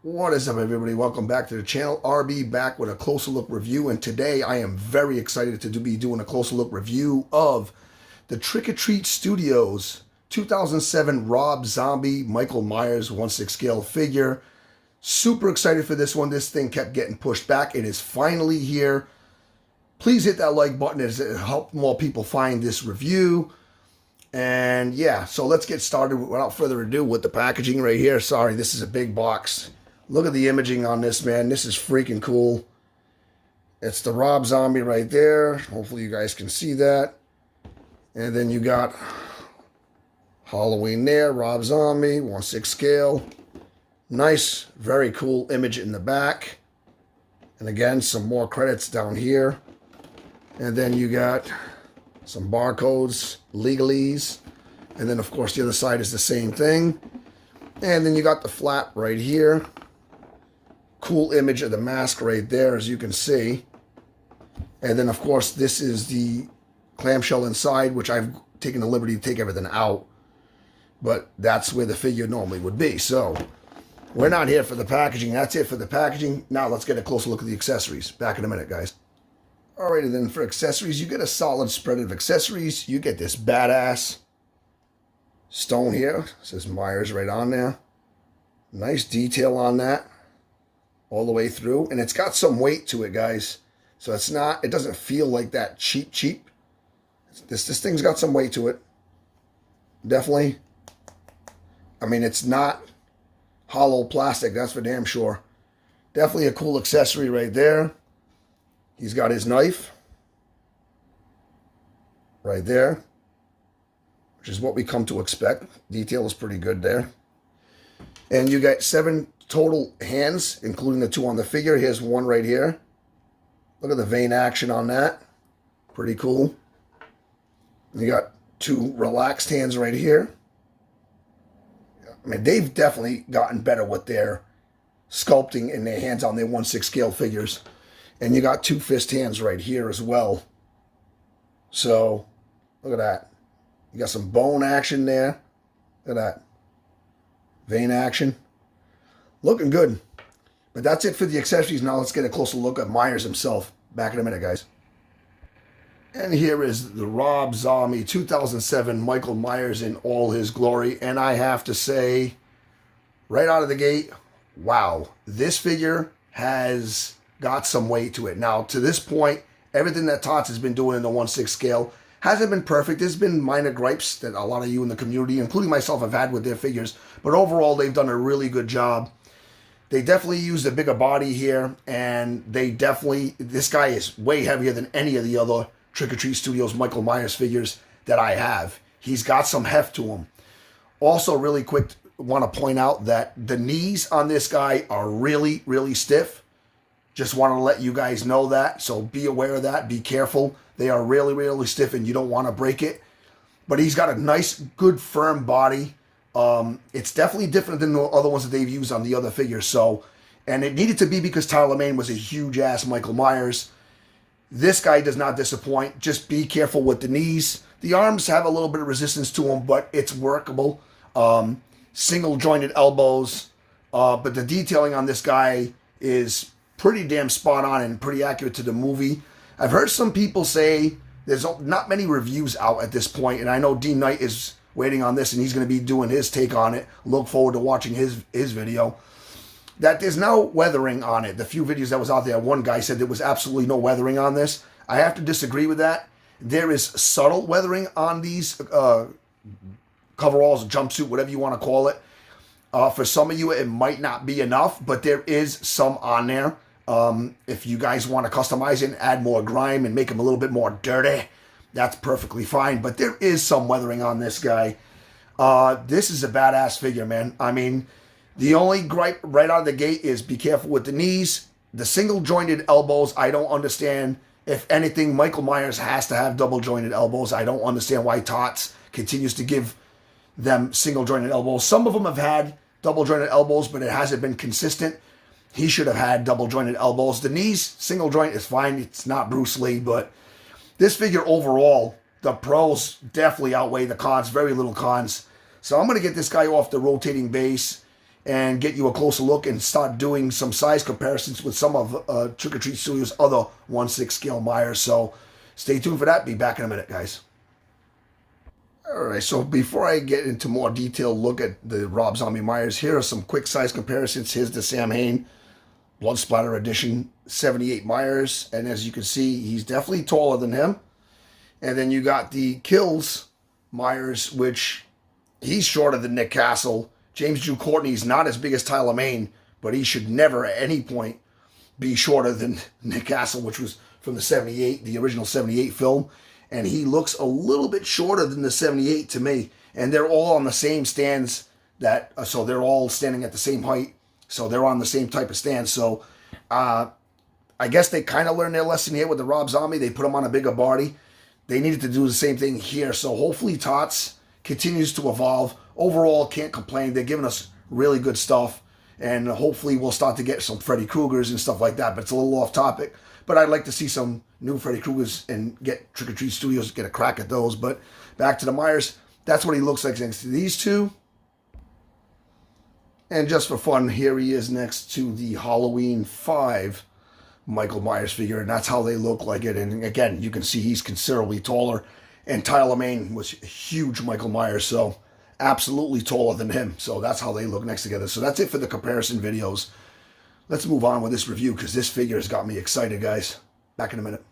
What is up, everybody? Welcome back to the channel. RB back with a closer look review, and today I am very excited to be doing a closer look review of the Trick or Treat Studios 2007 Rob Zombie Michael Myers 1/6 scale figure. Super excited for this one. This thing kept getting pushed back. It is finally here. Please hit that like button as it helps more people find this review. And yeah, so let's get started without further ado with the packaging right here. Sorry, this is a big box. Look at the imaging on this, man. This is freaking cool. It's the Rob Zombie right there. Hopefully you guys can see that. And then you got Halloween there, Rob Zombie, 1/6 scale. Nice, very cool image in the back. And again, some more credits down here. And then you got some barcodes, legalese. And then, of course, the other side is the same thing. And then you got the flap right here. Cool image of the mask right there, as you can see. And then, of course, this is the clamshell inside, which I've taken the liberty to take everything out. But that's where the figure normally would be. So we're not here for the packaging. That's it for the packaging. Now let's get a closer look at the accessories. Back in a minute, guys. Alrighty then, for accessories, you get a solid spread of accessories. You get this badass stone here. It says Myers right on there. Nice detail on that all the way through. And it's got some weight to it, guys. So it doesn't feel like that cheap. This thing's got some weight to it. Definitely. I mean, it's not hollow plastic, that's for damn sure. Definitely a cool accessory right there. He's got his knife right there, which is what we come to expect. Detail is pretty good there. And you got 7 total hands, including the 2 on the figure. Here's one right here. Look at the vein action on that. Pretty cool. And you got 2 relaxed hands right here. I mean, they've definitely gotten better with their sculpting and their hands on their 1/6 scale figures. And you got 2 fist hands right here as well. So, look at that. You got some bone action there. Look at that. Vein action. Looking good. But that's it for the accessories. Now let's get a closer look at Myers himself. Back in a minute, guys. And here is the Rob Zombie 2007 Michael Myers in all his glory. And I have to say, right out of the gate, wow. This figure has got some weight to it. Now, to this point, everything that Tots has been doing in the 1/6 scale hasn't been perfect. There's been minor gripes that a lot of you in the community, including myself, have had with their figures. But overall, they've done a really good job. They definitely used a bigger body here, and this guy is way heavier than any of the other Trick or Treat Studios Michael Myers figures that I have. He's got some heft to him. Also, really quick, want to point out that the knees on this guy are really, really stiff. Just want to let you guys know that, so be aware of that. Be careful. They are really, really stiff, and you don't want to break it. But he's got a nice, good, firm body. It's definitely different than the other ones that they've used on the other figures. So, and it needed to be because Tyler Mane was a huge-ass Michael Myers. This guy does not disappoint. Just be careful with the knees. The arms have a little bit of resistance to them, but it's workable. Single-jointed elbows. But the detailing on this guy is pretty damn spot on and pretty accurate to the movie. I've heard some people say there's not many reviews out at this point, and I know Dean Knight is waiting on this, and he's going to be doing his take on it. Look forward to watching his video. That there's no weathering on it. The few videos that was out there, one guy said there was absolutely no weathering on this. I have to disagree with that. There is subtle weathering on these coveralls, jumpsuit, whatever you want to call it. For some of you, it might not be enough, but there is some on there. If you guys want to customize it and add more grime and make him a little bit more dirty, that's perfectly fine. But there is some weathering on this guy. This is a badass figure, man. I mean, the only gripe right out of the gate is be careful with the knees. The single-jointed elbows, I don't understand. If anything, Michael Myers has to have double-jointed elbows. I don't understand why Tots continues to give them single-jointed elbows. Some of them have had double-jointed elbows, but it hasn't been consistent. He should have had double-jointed elbows. The knees, single joint is fine. It's not Bruce Lee, but this figure overall, the pros definitely outweigh the cons. Very little cons. So I'm going to get this guy off the rotating base and get you a closer look and start doing some size comparisons with some of Trick or Treat Studios' other 1/6 scale Myers. So stay tuned for that. Be back in a minute, guys. All right, so before I get into more detailed look at the Rob Zombie Myers, here are some quick size comparisons. Here's the Sam Hain Blood Splatter Edition 78 Myers, and as you can see, he's definitely taller than him. And then you got the Kills Myers, which he's shorter than Nick Castle. James Drew Courtney's not as big as Tyler Mane, but he should never at any point be shorter than Nick Castle, which was from the 78, the original 78 film. And he looks a little bit shorter than the 78 to me. And they're all on the same stands so they're all standing at the same height. So they're on the same type of stand. So I guess they kind of learned their lesson here with the Rob Zombie. They put him on a bigger body. They needed to do the same thing here. So hopefully Tots continues to evolve. Overall, can't complain. They're giving us really good stuff. And hopefully we'll start to get some Freddy Kruegers and stuff like that. But it's a little off topic. But I'd like to see some new Freddy Kruegers and get Trick or Treat Studios to get a crack at those. But back to the Myers. That's what he looks like next to these two. And just for fun, here he is next to the Halloween 5 Michael Myers figure. And that's how they look like it. And again, you can see he's considerably taller. And Tyler Mane was a huge Michael Myers. So absolutely taller than him. So that's how they look next together. So that's it for the comparison videos. Let's move on with this review because this figure has got me excited, guys. Back in a minute.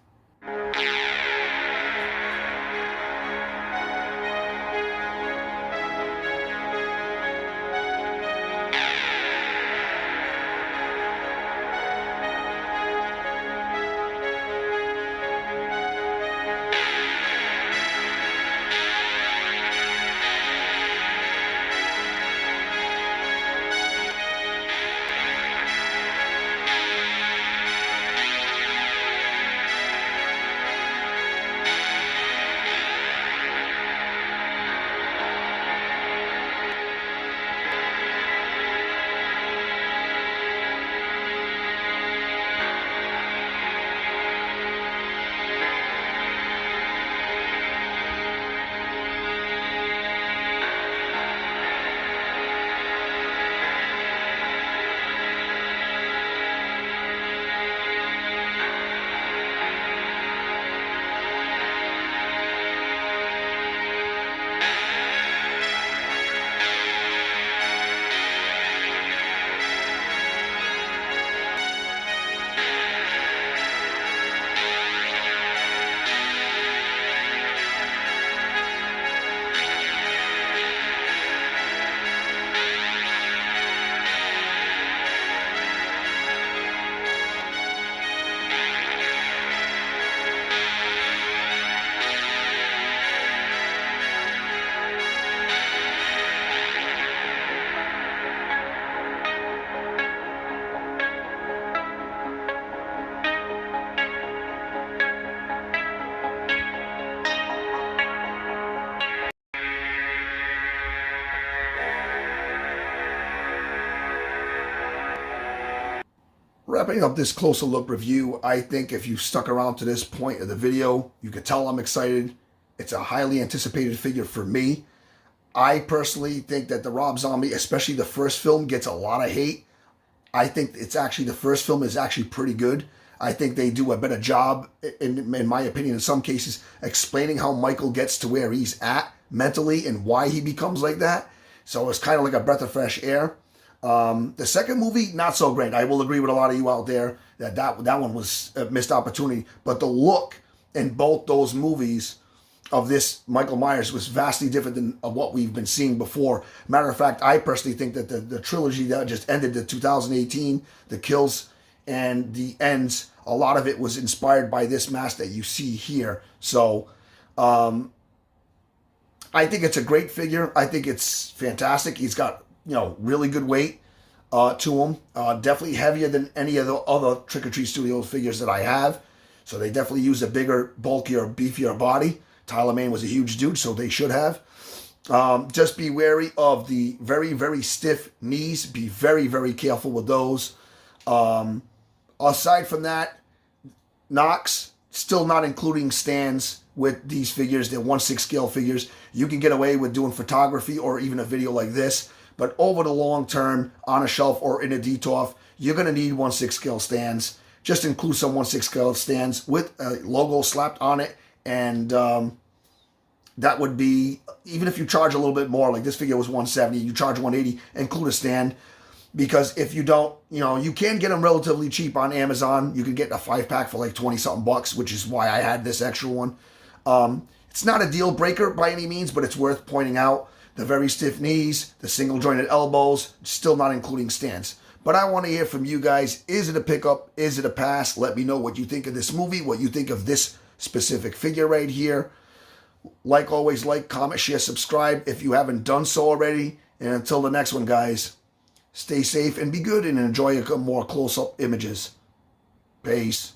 Wrapping up this closer look review, I think if you stuck around to this point of the video, you could tell I'm excited. It's a highly anticipated figure for me. I personally think that the Rob Zombie, especially the first film, gets a lot of hate. I think it's actually, the first film is actually pretty good. I think they do a better job, in my opinion, in some cases, explaining how Michael gets to where he's at mentally and why he becomes like that. So it's kind of like a breath of fresh air. The second movie, not so great. I will agree with a lot of you out there that one was a missed opportunity. But the look in both those movies of this Michael Myers was vastly different than what we've been seeing before. Matter of fact, I personally think that the trilogy that just ended, the 2018, the Kills and the Ends, a lot of it was inspired by this mask that you see here. So I think it's a great figure. I think it's fantastic. He's got, really good weight to him. Definitely heavier than any of the other Trick or Treat Studios figures that I have. So they definitely use a bigger, bulkier, beefier body. Tyler Mane was a huge dude, so they should have. Just be wary of the very, very stiff knees. Be very, very careful with those. Aside from that, Knox, still not including stands with these figures. They're 1/6 scale figures. You can get away with doing photography or even a video like this. But over the long term, on a shelf or in a DTOF, you're going to need 1/6 scale stands. Just include some 1/6 scale stands with a logo slapped on it. And that would be, even if you charge a little bit more, like this figure was 170, you charge 180, include a stand. Because if you don't, you can get them relatively cheap on Amazon. You can get a 5-pack for like 20 something bucks, which is why I had this extra one. It's not a deal breaker by any means, but it's worth pointing out. The very stiff knees, the single jointed elbows, still not including stands. But I want to hear from you guys. Is it a pickup? Is it a pass? Let me know what you think of this movie, what you think of this specific figure right here. Like always, like, comment, share, subscribe if you haven't done so already. And until the next one, guys, stay safe and be good and enjoy more close-up images. Peace.